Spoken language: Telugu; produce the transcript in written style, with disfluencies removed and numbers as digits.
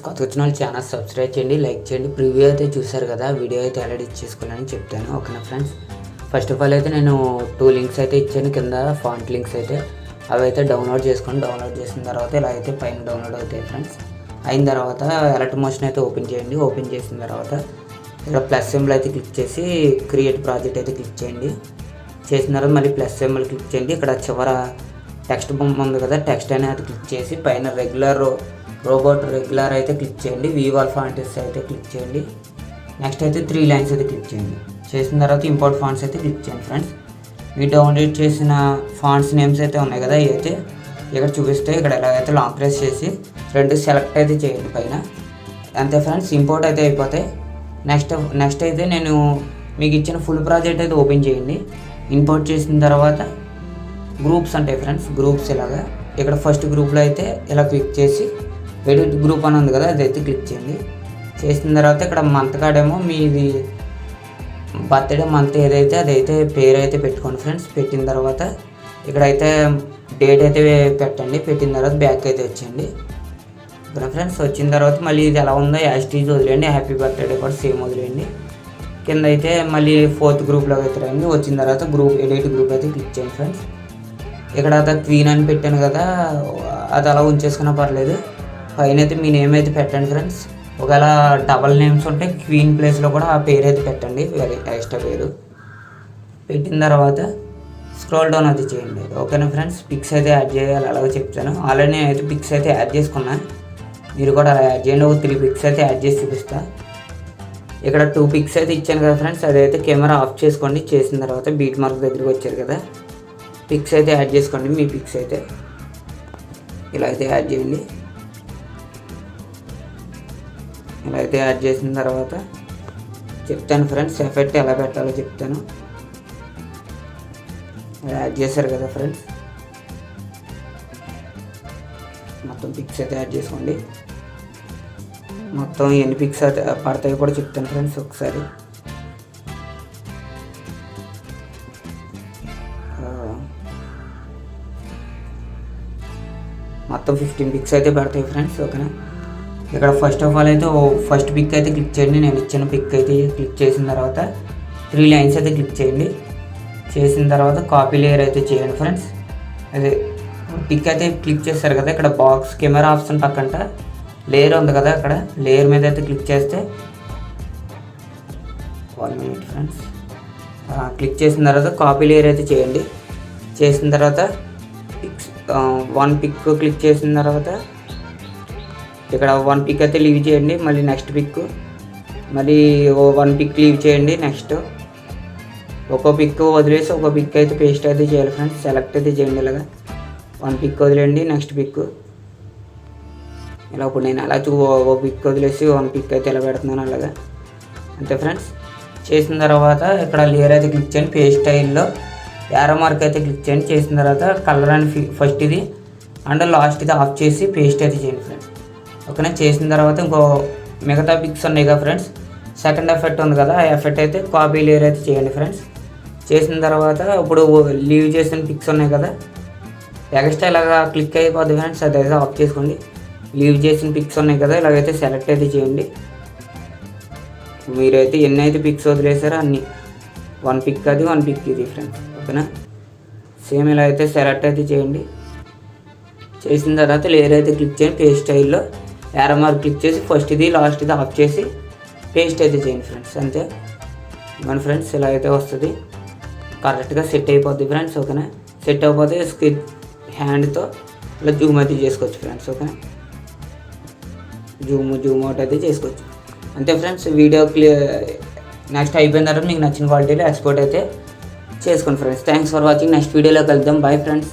కొత్తగా వచ్చిన వాళ్ళు ఛానల్ సబ్స్క్రైబ్ చేయండి, లైక్ చేయండి. ప్రివ్యూ అయితే చూసారు కదా, వీడియో అయితే ఎలా ఎడిట్ చేసుకోవాలని చెప్తాను. ఓకేనా ఫ్రెండ్స్, ఫస్ట్ ఆఫ్ ఆల్ అయితే నేను 2 లింక్స్ అయితే ఇచ్చాను కింద, ఫాంట్ లింక్స్ అయితే. అవి అయితే డౌన్లోడ్ చేసుకోండి. డౌన్లోడ్ చేసిన తర్వాత ఇలా అయితే పైన డౌన్లోడ్ అవుతాయి ఫ్రెండ్స్. అయిన తర్వాత ఎలర్ట్ మోషన్ అయితే ఓపెన్ చేయండి. ఓపెన్ చేసిన తర్వాత ఇక్కడ ప్లస్ సింబల్ అయితే క్లిక్ చేసి క్రియేట్ ప్రాజెక్ట్ అయితే క్లిక్ చేయండి. చేసిన తర్వాత మళ్ళీ ప్లస్ సింబల్ క్లిక్ చేయండి. ఇక్కడ చివర టెక్స్ట్ బొమ్మ ఉంది కదా, టెక్స్ట్ అనేది క్లిక్ చేసి పైన రోబోట్ రెగ్యులర్ అయితే క్లిక్ చేయండి. వీవాల్ ఫాంట్స్ అయితే క్లిక్ చేయండి. నెక్స్ట్ అయితే 3 లైన్స్ అయితే క్లిక్ చేయండి. చేసిన తర్వాత ఇంపోర్ట్ ఫాంట్స్ అయితే క్లిక్ చేయండి ఫ్రెండ్స్. మీ డౌన్లోడ్ చేసిన ఫాంట్స్ నేమ్స్ అయితే ఉన్నాయి కదా, ఇవి అయితే ఇక్కడ చూపిస్తే ఇక్కడ ఎలాగైతే లాంగ్ ప్రెస్ చేసి 2 సెలెక్ట్ అయితే చేయండి పైన. అంతే ఫ్రెండ్స్, ఇంపోర్ట్ అయితే అయిపోతాయి. నెక్స్ట్ అయితే నేను మీకు ఇచ్చిన ఫుల్ ప్రాజెక్ట్ అయితే ఓపెన్ చేయండి. ఇంపోర్ట్ చేసిన తర్వాత గ్రూప్స్ ఉంటాయి ఫ్రెండ్స్, గ్రూప్స్ ఇలాగా ఇక్కడ ఫస్ట్ గ్రూప్లో అయితే ఇలా క్లిక్ చేసి ఎడిట్ గ్రూప్ అని ఉంది కదా, అదైతే క్లిక్ చేయండి. చేసిన తర్వాత ఇక్కడ మంత్ కాడేమో మీది బర్త్డే మంత్ ఏదైతే అదైతే పేరు అయితే పెట్టుకోండి ఫ్రెండ్స్. పెట్టిన తర్వాత ఇక్కడైతే డేట్ అయితే పెట్టండి. పెట్టిన తర్వాత బ్యాక్ అయితే వచ్చేయండి. ఇక్కడ ఫ్రెండ్స్ వచ్చిన తర్వాత మళ్ళీ ఇది ఎలా ఉందో యాస్టీజ్ వదిలేయండి. హ్యాపీ బర్త్డే కూడా సేమ్ వదిలేయండి. కింద అయితే మళ్ళీ 4th గ్రూప్లోకి అయితే రండి. వచ్చిన తర్వాత ఎడిట్ గ్రూప్ అయితే క్లిక్ చేయండి ఫ్రెండ్స్. ఇక్కడ క్వీన్ అని పెట్టాను కదా, అది అలా ఉంచేసుకున్నా పర్లేదు. పైన అయితే మీ నేమ్ అయితే పెట్టండి ఫ్రెండ్స్. ఒకవేళ డబల్ నేమ్స్ ఉంటే క్వీన్ ప్లేస్లో కూడా ఆ పేరు అయితే పెట్టండి, వేరే ఎక్స్ట్రా పేరు. పెట్టిన తర్వాత స్క్రోల్ డౌన్ అయితే చేయండి. ఓకేనా ఫ్రెండ్స్, పిక్స్ అయితే యాడ్ చేయాలి, అలాగే చెప్తాను. ఆల్రెడీ నేను అయితే పిక్స్ అయితే యాడ్ చేసుకున్నాను, మీరు కూడా అలా యాడ్ చేయండి. ఒక 3 పిక్స్ అయితే యాడ్ చేసి చూపిస్తా. ఇక్కడ 2 పిక్స్ అయితే ఇచ్చాను కదా ఫ్రెండ్స్, అదైతే కెమెరా ఆఫ్ చేసుకోండి. చేసిన తర్వాత బీట్ మార్క్ దగ్గరికి వచ్చారు కదా, పిక్స్ అయితే యాడ్ చేసుకోండి. మీ పిక్స్ అయితే ఇలా అయితే యాడ్ చేయండి. ఇలా అయితే యాడ్ చేసిన తర్వాత చెప్తాను ఫ్రెండ్స్, ఎఫెక్ట్ ఎలా పెట్టాలో చెప్తాను. యాడ్ చేశారు కదా ఫ్రెండ్స్, మొత్తం పిక్స్ అయితే యాడ్ చేసుకోండి. మొత్తం ఎన్ని పిక్స్ అయితే పడతాయో కూడా చెప్తాను ఫ్రెండ్స్ ఒకసారి. మొత్తం 15 పిక్స్ అయితే పడతాయి ఫ్రెండ్స్. ఓకేనా, ఇక్కడ ఫస్ట్ ఆఫ్ ఆల్ అయితే ఫస్ట్ పిక్ అయితే క్లిక్ చేయండి. నేను ఇచ్చిన పిక్ అయితే క్లిక్ చేసిన తర్వాత 3 లైన్స్ అయితే క్లిక్ చేయండి. చేసిన తర్వాత కాపీ లేయర్ అయితే చేయండి ఫ్రెండ్స్. అదే పిక్ అయితే క్లిక్ చేస్తారు కదా, ఇక్కడ బాక్స్ కెమెరా ఆప్షన్ పక్కన లేయర్ ఉంది కదా, అక్కడ లేయర్ మీద అయితే క్లిక్ చేస్తే 1 మినిట్ ఫ్రెండ్స్. క్లిక్ చేసిన తర్వాత కాపీ లేయర్ అయితే చేయండి. చేసిన తర్వాత 1 పిక్ క్లిక్ చేసిన తర్వాత ఇక్కడ 1 పిక్ అయితే లీవ్ చేయండి. మళ్ళీ నెక్స్ట్ పిక్, మళ్ళీ 1 పిక్ లీవ్ చేయండి. నెక్స్ట్ ఒక్కో పిక్ వదిలేసి ఒక పిక్ అయితే పేస్ట్ అయితే చేయాలి ఫ్రెండ్స్. సెలెక్ట్ అయితే చేయండి. ఇలాగా 1 పిక్ వదిలేయండి, నెక్స్ట్ పిక్ ఇలా. ఇప్పుడు నేను అలా ఒక పిక్ వదిలేసి 1 పిక్ అయితే ఇలా పెడుతున్నాను అలాగా. అంతే ఫ్రెండ్స్. చేసిన తర్వాత ఇక్కడ లేయర్ అయితే క్లిక్ చేయండి. పేస్ట్ స్టైల్లో యారో మార్క్ అయితే క్లిక్ చేయండి. చేసిన తర్వాత కలర్ అని ఫస్ట్ ఇది అండ్ లాస్ట్ ఇది ఆఫ్ చేసి పేస్ట్ అయితే చేయండి ఫ్రెండ్స్. ఓకేనా, చేసిన తర్వాత ఇంకో మిగతా పిక్స్ ఉన్నాయి కదా ఫ్రెండ్స్, సెకండ్ ఎఫెక్ట్ ఉంది కదా, ఆ ఎఫెక్ట్ అయితే కాపీ లేయర్ అయితే చేయండి ఫ్రెండ్స్. చేసిన తర్వాత ఇప్పుడు లీవ్ చేసిన పిక్స్ ఉన్నాయి కదా, ఎక్స్ట్రా ఇలాగా క్లిక్ అయిపోద్ది ఫ్రెండ్స్, అదైతే ఆఫ్ చేసుకోండి. లీవ్ చేసిన పిక్స్ ఉన్నాయి కదా, ఇలాగైతే సెలెక్ట్ అయితే చేయండి. మీరైతే ఎన్ని అయితే పిక్స్ వదిలేసారో అన్ని 1 పిక్ అది 1 పిక్ ఇది ఫ్రెండ్స్. ఓకేనా, సేమ్ ఇలా అయితే సెలెక్ట్ అయితే చేయండి. చేసిన తర్వాత లేయర్ అయితే క్లిక్ చేయండి. పేస్ట్ స్టైల్లో యారో మార్క్ క్లిక్ చేసి ఫస్ట్ ఇది లాస్ట్ ఇది ఆఫ్ చేసి పేస్ట్ అయితే చేయండి ఫ్రెండ్స్. అంతే మన ఫ్రెండ్స్, ఇలా అయితే వస్తుంది, కరెక్ట్గా సెట్ అయిపోద్ది ఫ్రెండ్స్. ఓకేనా, సెట్ అయిపోతే హ్యాండ్తో ఇలా జూమ్ అయితే చేసుకోవచ్చు ఫ్రెండ్స్. ఓకేనా, జూమ్ అవుట్ అయితే చేసుకోవచ్చు. అంతే ఫ్రెండ్స్, వీడియో నెక్స్ట్ అయిపోయిన తర్వాత మీకు నచ్చిన క్వాలిటీలో ఎక్స్పోర్ట్ అయితే చేసుకోండి friends. Thanks for watching. Next వీడియోలో కలుద్దాం. Bye friends.